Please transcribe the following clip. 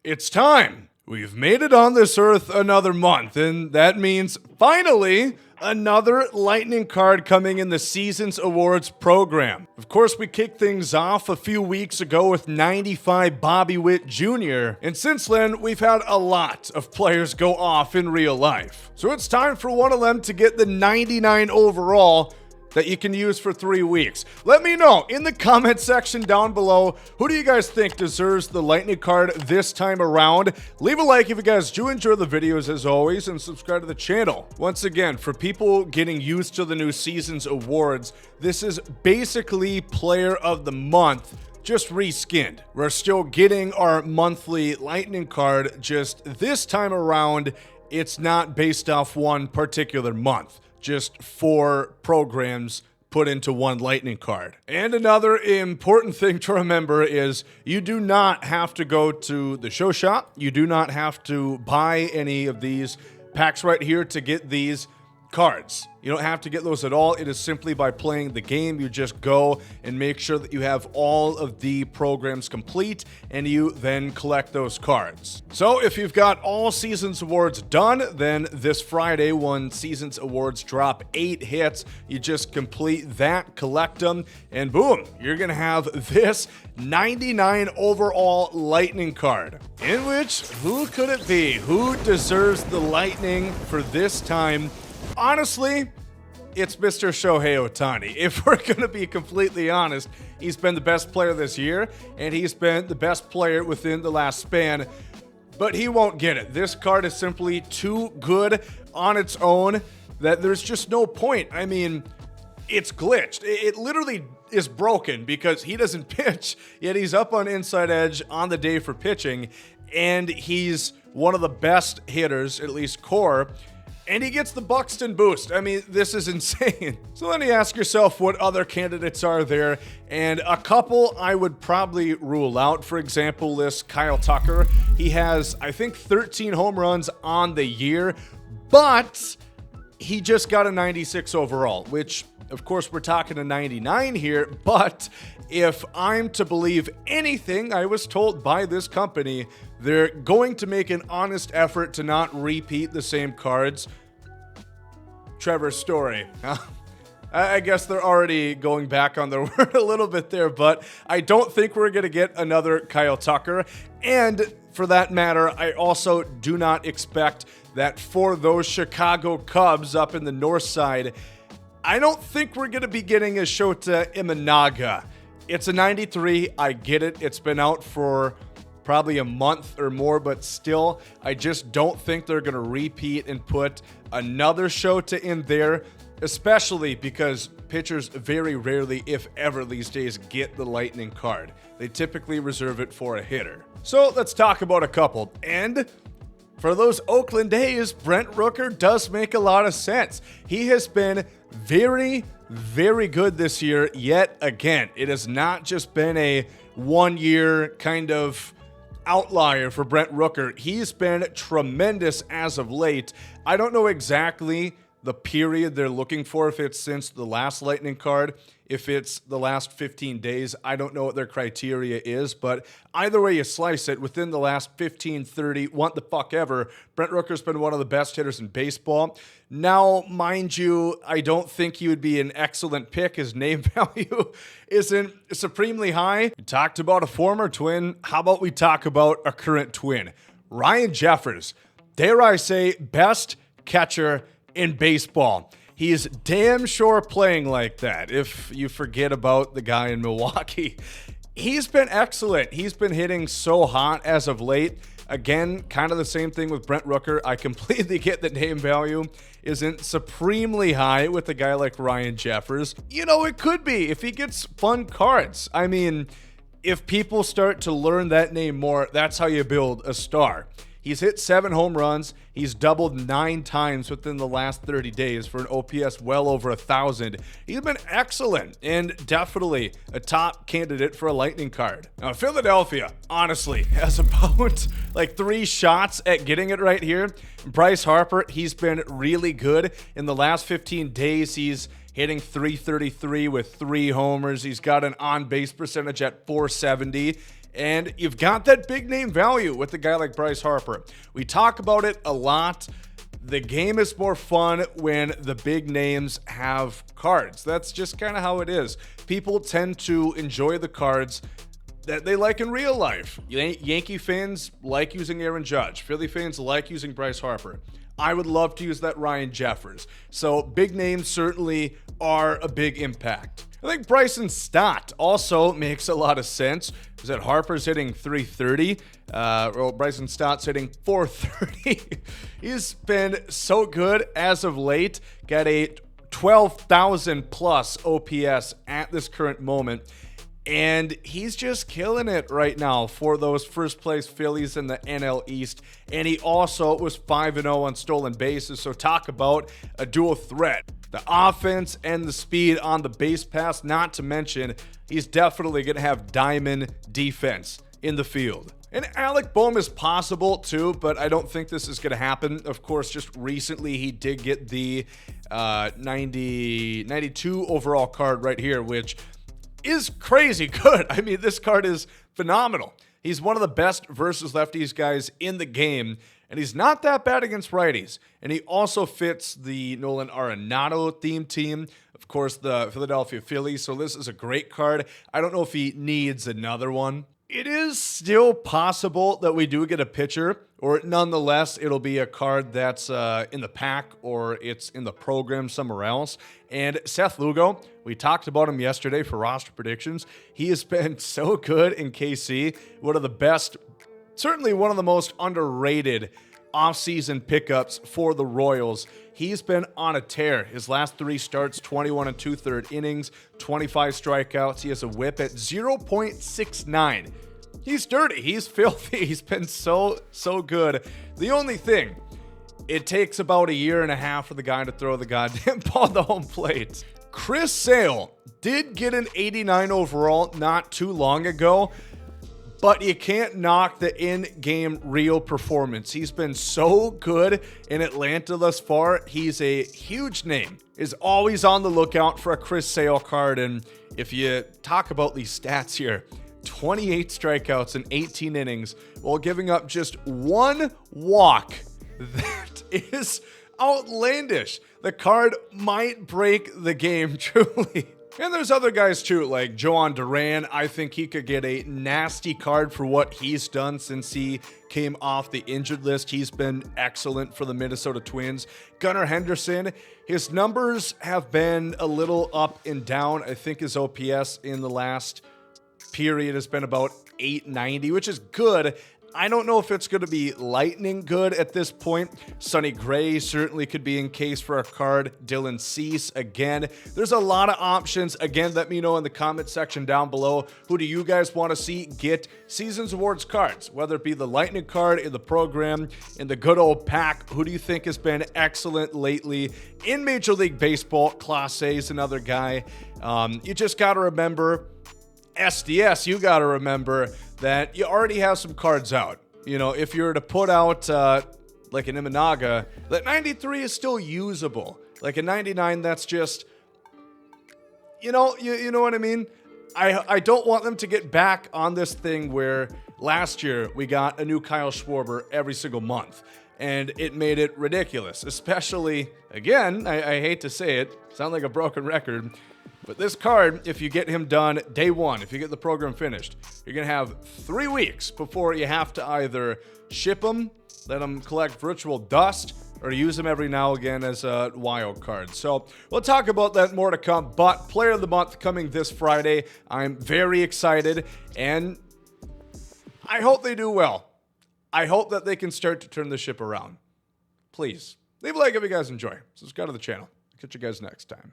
It's time. We've made it on this earth another month, and that means, finally, another lightning card coming in the Seasons Awards program. Of course, we kicked things off a few weeks ago with 95 Bobby Witt Jr., and since then, we've had a lot of players go off in real life. So it's time for one of them to get the 99 overall that you can use for 3 weeks. Let me know in the comment section down below, who do you guys think deserves the lightning card this time around? Leave a like if you guys do enjoy the videos as always, and subscribe to the channel. Once again, for people getting used to the new Seasons Awards, this is basically Player of the Month, just reskinned. We're still getting our monthly lightning card, just this time around, it's not based off one particular month. Just 4 programs put into one lightning card. And another important thing to remember is you do not have to go to the show shop. You do not have to buy any of these packs right here to get these cards. You don't have to get those at all. It is simply by playing the game. You just go and make sure that you have all of the programs complete, and you then collect those cards. So if you've got all Seasons Awards done, then this Friday when Seasons Awards drop 8 hits, you just complete that, collect them, and boom, you're gonna have this 99 overall lightning card. In which, who could it be? Who deserves the lightning for this time? Honestly, it's Mr. Shohei Ohtani. If we're going to be completely honest, he's been the best player this year, and he's been the best player within the last span, but he won't get it. This card is simply too good on its own that there's just no point. I mean, it's glitched. It literally is broken because he doesn't pitch, yet he's up on Inside Edge on the day for pitching, and he's one of the best hitters, at least core, and he gets the Buxton boost. I mean, this is insane. So then you ask yourself what other candidates are there, and a couple I would probably rule out. For example, this Kyle Tucker. He has, I think, 13 home runs on the year, but he just got a 96 overall, which, of course, we're talking a 99 here, but if I'm to believe anything I was told by this company, they're going to make an honest effort to not repeat the same cards. Trevor Story. I guess they're already going back on their word a little bit there, but I don't think we're going to get another Kyle Tucker. And for that matter, I also do not expect that for those Chicago Cubs up in the north side, I don't think we're going to be getting a Shota Imanaga. It's a 93. I get it. It's been out for probably a month or more, but still, I just don't think they're going to repeat and put another Shota in there, especially because pitchers very rarely, if ever these days, get the lightning card. They typically reserve it for a hitter. So let's talk about a couple. And for those Oakland A's, Brent Rooker does make a lot of sense. He has been very, very good this year yet again. It has not just been a one-year kind of outlier for Brent Rooker. He's been tremendous as of late. I don't know exactly the period they're looking for, if it's since the last lightning card, if it's the last 15 days. I don't know what their criteria is, but either way you slice it, within the last 15, 30, what the fuck ever, Brent Rooker's been one of the best hitters in baseball. Now, mind you, I don't think he would be an excellent pick. His name value isn't supremely high. We talked about a former Twin. How about we talk about a current Twin? Ryan Jeffers, dare I say, best catcher in baseball. He is damn sure playing like that, if you forget about the guy in Milwaukee. He's been excellent. He's been hitting so hot as of late. Again, kind of the same thing with Brent Rooker. I completely get that name value isn't supremely high with a guy like Ryan Jeffers. You know, it could be if he gets fun cards. I mean, if people start to learn that name more, that's how you build a star. He's hit 7 home runs. He's doubled 9 times within the last 30 days for an OPS well over 1,000. He's been excellent and definitely a top candidate for a lightning card. Now, Philadelphia, honestly, has about like 3 shots at getting it right here. Bryce Harper, he's been really good. In the last 15 days, he's hitting .333 with 3 homers. He's got an on-base percentage at .470. And you've got that big name value with a guy like Bryce Harper. We talk about it a lot. The game is more fun when the big names have cards. That's just kind of how it is. People tend to enjoy the cards that they like in real life. Yankee fans like using Aaron Judge. Philly fans like using Bryce Harper. I would love to use that Ryan Jeffers. So big names certainly are a big impact. I think Bryson Stott also makes a lot of sense. Is that Harper's hitting 330? Bryson Stott's hitting 430. He's been so good as of late. Got a 12,000 plus OPS at this current moment. And he's just killing it right now for those first place Phillies in the NL East. And he also was 5-0 on stolen bases. So talk about a dual threat. The offense and the speed on the base pass, not to mention, he's definitely going to have diamond defense in the field. And Alec Bohm is possible too, but I don't think this is going to happen. Of course, just recently he did get the 92 overall card right here, which is crazy good. I mean, this card is phenomenal. He's one of the best versus lefties guys in the game, and he's not that bad against righties. And he also fits the Nolan Arenado theme team, of course, the Philadelphia Phillies. So this is a great card. I don't know if he needs another one. It is still possible that we do get a pitcher, or nonetheless, it'll be a card that's in the pack or it's in the program somewhere else. And Seth Lugo, we talked about him yesterday for roster predictions. He has been so good in KC. One of the best, certainly one of the most underrated offseason pickups for the Royals. He's been on a tear. His last 3 starts, 21 and 2/3 innings, 25 strikeouts. He has a whip at 0.69. He's dirty. He's filthy. He's been so good. The only thing, it takes about 1.5 years for the guy to throw the goddamn ball at the home plate. Chris Sale did get an 89 overall not too long ago, but you can't knock the in-game real performance. He's been so good in Atlanta thus far. He's a huge name. Is always on the lookout for a Chris Sale card. And if you talk about these stats here, 28 strikeouts in 18 innings while giving up just 1 walk. That is outlandish. The card might break the game, truly. And there's other guys too, like Joan Duran. I think he could get a nasty card for what he's done since he came off the injured list. He's been excellent for the Minnesota Twins. Gunnar Henderson, his numbers have been a little up and down. I think his OPS in the last period has been about 890, which is good. I don't know if it's going to be lightning good at this point. Sonny Gray certainly could be in case for a card. Dylan Cease again. There's a lot of options. Again, let me know in the comment section down below. Who do you guys want to see get Seasons Awards cards? Whether it be the lightning card in the program, in the good old pack. Who do you think has been excellent lately in Major League Baseball? Class A is another guy. You just got to remember, SDS, you got to remember that you already have some cards out. You know, if you were to put out like an Imanaga, that 93 is still usable. Like a 99, that's just, you know what I mean? I don't want them to get back on this thing where last year we got a new Kyle Schwarber every single month. And it made it ridiculous, especially, again, I hate to say it, sound like a broken record, but this card, if you get him done day one, if you get the program finished, you're going to have 3 weeks before you have to either ship them, let them collect virtual dust, or use them every now and again as a wild card. So we'll talk about that more to come, but Player of the Month coming this Friday. I'm very excited, and I hope they do well. I hope that they can start to turn the ship around. Please, leave a like if you guys enjoy. Subscribe to the channel. Catch you guys next time.